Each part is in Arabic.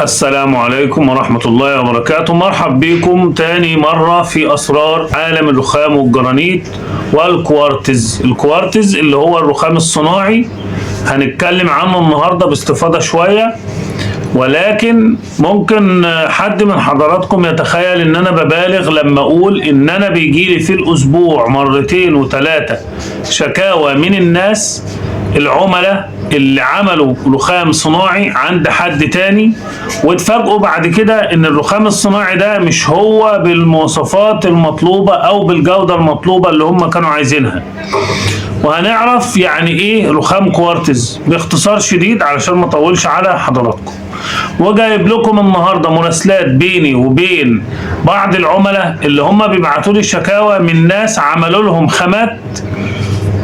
السلام عليكم ورحمة الله وبركاته. مرحب بكم تاني مرة في أسرار عالم الرخام والجرانيت والكوارتز. الكوارتز اللي هو الرخام الصناعي هنتكلم عنه النهاردة باستفاضة شوية، ولكن ممكن حد من حضراتكم يتخيل ان انا ببالغ لما اقول ان انا بيجيلي في الاسبوع مرتين وثلاثة شكاوى من الناس العملاء اللي عملوا رخام صناعي عند حد تاني، واتفاجئوا بعد كده ان الرخام الصناعي ده مش هو بالمواصفات المطلوبة او بالجودة المطلوبة اللي هم كانوا عايزينها. وهنعرف يعني ايه رخام كوارتز باختصار شديد علشان ما اطولش على حضراتكم. وجايب لكم النهارده مراسلات بيني وبين بعض العملاء اللي هم بيبعتوا لي شكاوى من ناس عملوا لهم خامات،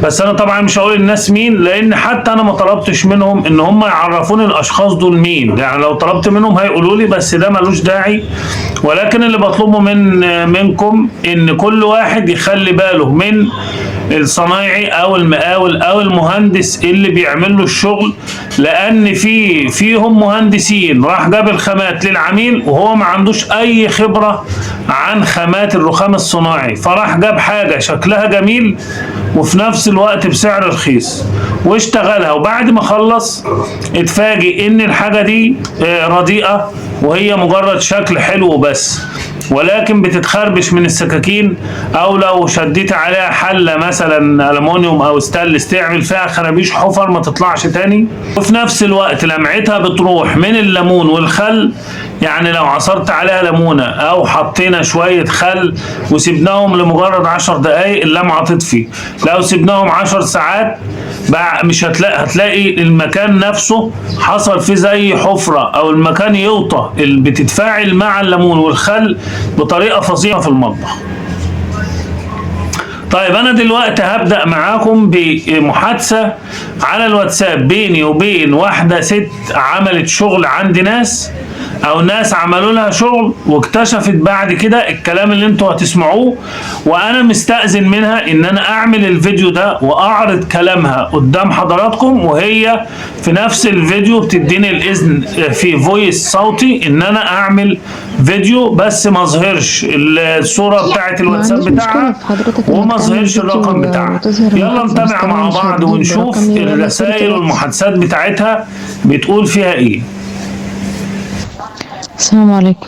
بس انا طبعا مش هقول الناس مين لان حتى انا ما طلبتش منهم ان هم يعرفوني الاشخاص دول مين، يعني لو طلبت منهم هيقولوا لي، بس ده ملوش داعي. ولكن اللي بطلبه منكم ان كل واحد يخلي باله من الصنايعي او المقاول او المهندس اللي بيعمل له الشغل، لان فيهم مهندسين راح جاب الخامات للعميل وهو ما عندوش اي خبرة عن خامات الرخام الصناعي، فراح جاب حاجة شكلها جميل وفي نفس الوقت بسعر رخيص واشتغلها، وبعد ما خلص اتفاجئ ان الحاجة دي رديئة وهي مجرد شكل حلو بس، ولكن بتتخربش من السكاكين، او لو شديت عليها حله مثلا المونيوم او ستانلس تعمل فيها خرابيش حفر ما تطلعش تاني، وفي نفس الوقت لمعتها بتروح من الليمون والخل. يعني لو عصرت عليها ليمونه او حطينا شويه خل وسبناهم لمجرد 10 دقائق اللمعه تطفي، لو سبناهم 10 ساعات بقى مش هتلاقي المكان نفسه حصل فيه زي حفرة او المكان يوطى، بتتفاعل مع الليمون والخل بطريقة فظيعة في المطبخ. طيب انا دلوقتي هبدأ معاكم بمحادثة على الواتساب بيني وبين واحدة ست عملت شغل عند ناس او ناس عملوا لها شغل واكتشفت بعد كده الكلام اللي انتوا هتسمعوه، وانا مستأذن منها ان انا اعمل الفيديو ده واعرض كلامها قدام حضراتكم، وهي في نفس الفيديو بتديني الاذن في فويس صوتي ان انا اعمل فيديو، بس ما اظهرش الصورة بتاعت الواتساب بتاعها وما اظهرش الرقم بتاعها. يلا نتابع مع بعض ونشوف الرسائل والمحادثات بتاعتها بتقول فيها ايه. السلام عليكم.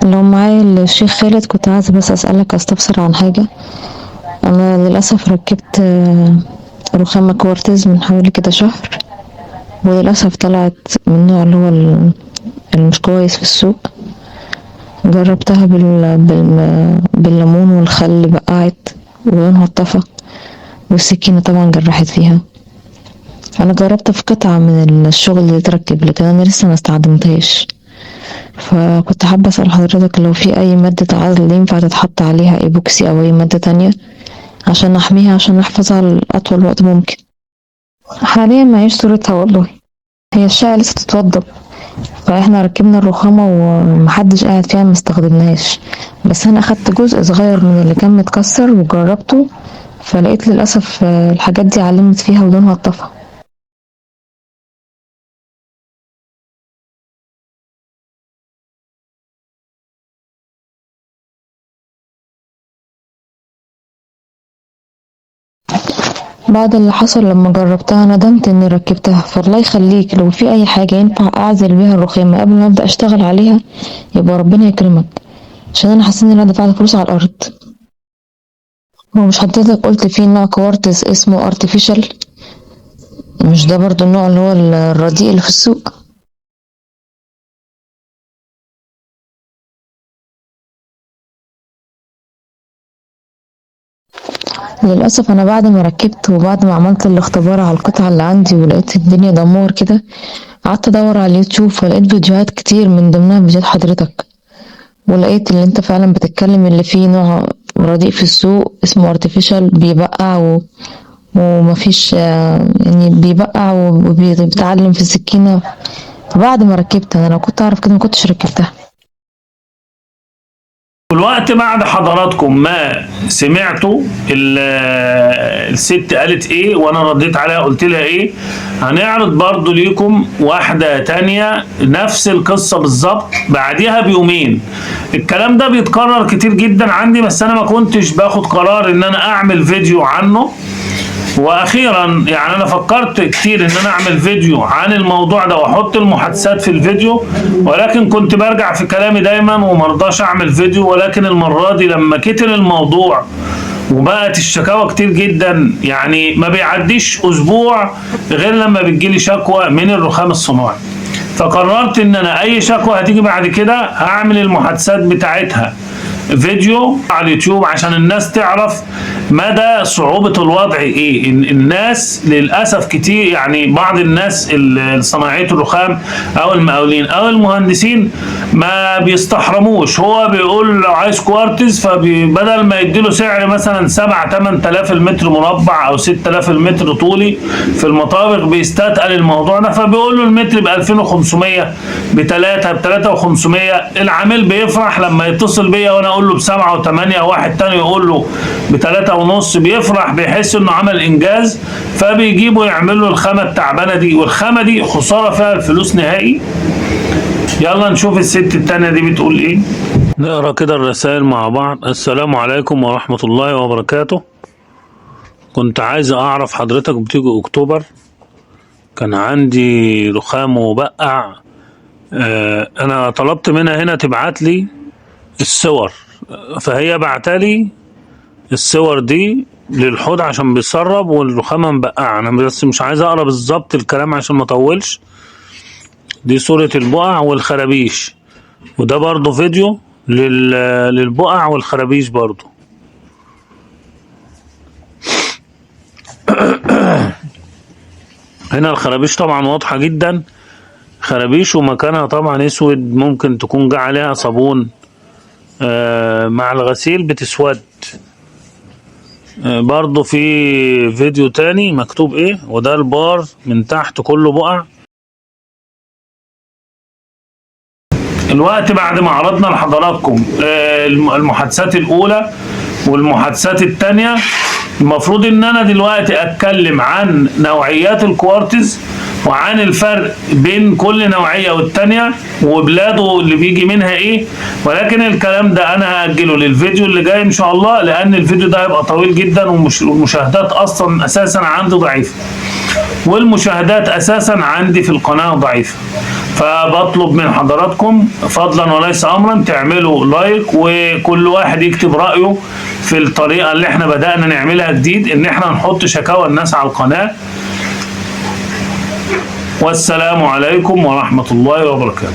لو معايا الشيخ خالد كنت عايزة بس أسألك أستفسر عن حاجة. أنا للأسف ركبت رخامة كوارتز من حوالي كده شهر، وللأسف طلعت من النوع اللي هو اللي مش كويس في السوق. جربتها بالليمون والخل بقعت ولونها اتطفى، والسكينة طبعا جرحت فيها. أنا جربت في قطعة من الشغل اللي تركب، لكن أنا لسه ما استخدمتهاش، فكنت حابة أسأل حضرتك لو في أي مادة عزل ينفع تتحط عليها ايبوكسي أو أي مادة تانية عشان أحميها، عشان أحفظها لأطول وقت ممكن. حاليا معيش صورتها والله، هي الشقة لسه تتوضب، فاحنا ركبنا الرخامة ومحدش قاعد فيها مستخدمناهاش، بس أنا أخدت جزء صغير من اللي كان متكسر وجربته، فلقيت للأسف الحاجات دي علمت فيها ولونها اتطفى. بعد اللي حصل لما جربتها ندمت اني ركبتها، فالله يخليك لو في اي حاجة ينفع اعزل بيها الرخامة قبل ما ابدأ اشتغل عليها يبقى ربنا يكرمك، عشان انا حاسة ان انا دفعت فلوس على الارض. هو مش حضرتك قلت في نوع كوارتز اسمه ارتفيشال؟ مش ده برضو النوع اللي هو الرديء اللي في السوق؟ للأسف أنا بعد ما ركبت وبعد ما عملت الاختبار على القطعة اللي عندي ولقيت الدنيا دمار كده، قعدت أدور على اليوتيوب فلقيت فيديوهات كتير من ضمنها فيديوهات حضرتك، ولقيت اللي انت فعلا بتتكلم اللي فيه نوع رديء في السوق اسمه ارتفيشال بيبقع ومفيش يعني بيبقع وبيتعلم في السكينة. فبعد ما ركبت أنا لو كنت أعرف كده ما كنتش ركبتها. الوقت بعد حضراتكم ما سمعتوا الست قالت ايه وانا رديت عليها قلت لها ايه، هنعرض برضو ليكم واحدة تانية نفس القصة بالظبط بعديها بيومين. الكلام ده بيتكرر كتير جدا عندي، بس انا ما كنتش باخد قرار ان انا اعمل فيديو عنه. واخيرا يعني انا فكرت كتير ان انا اعمل فيديو عن الموضوع ده واحط المحادثات في الفيديو، ولكن كنت برجع في كلامي دايما ومرضاش اعمل فيديو. ولكن المرة دي لما كتر الموضوع وبقت الشكاوى كتير جدا، يعني ما بيعديش اسبوع غير لما بتجيلي شكوى من الرخام الصناعي، فقررت ان انا اي شكوى هتيجي بعد كده هعمل المحادثات بتاعتها فيديو على اليوتيوب عشان الناس تعرف مدى صعوبة الوضع ايه. الناس للأسف كتير، يعني بعض الناس صناعية الرخام او المقاولين او المهندسين ما بيستحرموش. هو بيقول لو عايز كوارتز فبدل ما يديله سعر مثلا 7-8 آلاف المتر مربع او 6 آلاف المتر طولي في المطابق بيستثقل الموضوع ده، فبيقول له المتر ب 2500 ب3 ب 3500. العميل بيفرح لما يتصل بيا وانا اقول له ب7 و8، واحد تاني يقول له ب3.5، بيفرح بيحس انه عمل انجاز، فبيجيبوا يعمل له الخامه التعبانه دي، والخامه دي خساره فيها الفلوس نهائي. يلا نشوف الست التانية دي بتقول ايه. نقرا كده الرسائل مع بعض. السلام عليكم ورحمة الله وبركاته. كنت عايز اعرف حضرتك بتيجي اكتوبر كان عندي رخام وبقع. انا طلبت منها هنا تبعت لي الصور، فهي بعتلي الصور دي للحوض عشان بيسرب والرخامة مبقعة. انا بس مش عايز اقرا بالظبط الكلام عشان ما اطولش. دي صورة البقع والخرابيش، وده برضو فيديو للبقع والخرابيش برضو. هنا الخرابيش طبعا واضحة جدا، خرابيش ومكانها طبعا اسود، ممكن تكون جه عليها صابون مع الغسيل بتسود. برضو في فيديو تاني مكتوب ايه، وده البار من تحت كله بقع. الوقت بعد ما عرضنا لحضراتكم المحادثات الاولى والمحادثات الثانيه، المفروض ان انا دلوقتي اتكلم عن نوعيات الكوارتز وعن الفرق بين كل نوعيه والثانيه وبلاده اللي بيجي منها ايه. ولكن الكلام ده انا هاجله للفيديو اللي جاي ان شاء الله، لان الفيديو ده هيبقى طويل جدا والمشاهدات اصلا اساسا عندي ضعيفه، والمشاهدات اساسا عندي في القناه ضعيفه. فبطلب من حضراتكم فضلا وليس امرا تعملوا لايك، وكل واحد يكتب رايه في الطريقه اللي احنا بدانا نعملها جديد، ان احنا نحط شكاوى الناس على القناه. والسلام عليكم ورحمه الله وبركاته.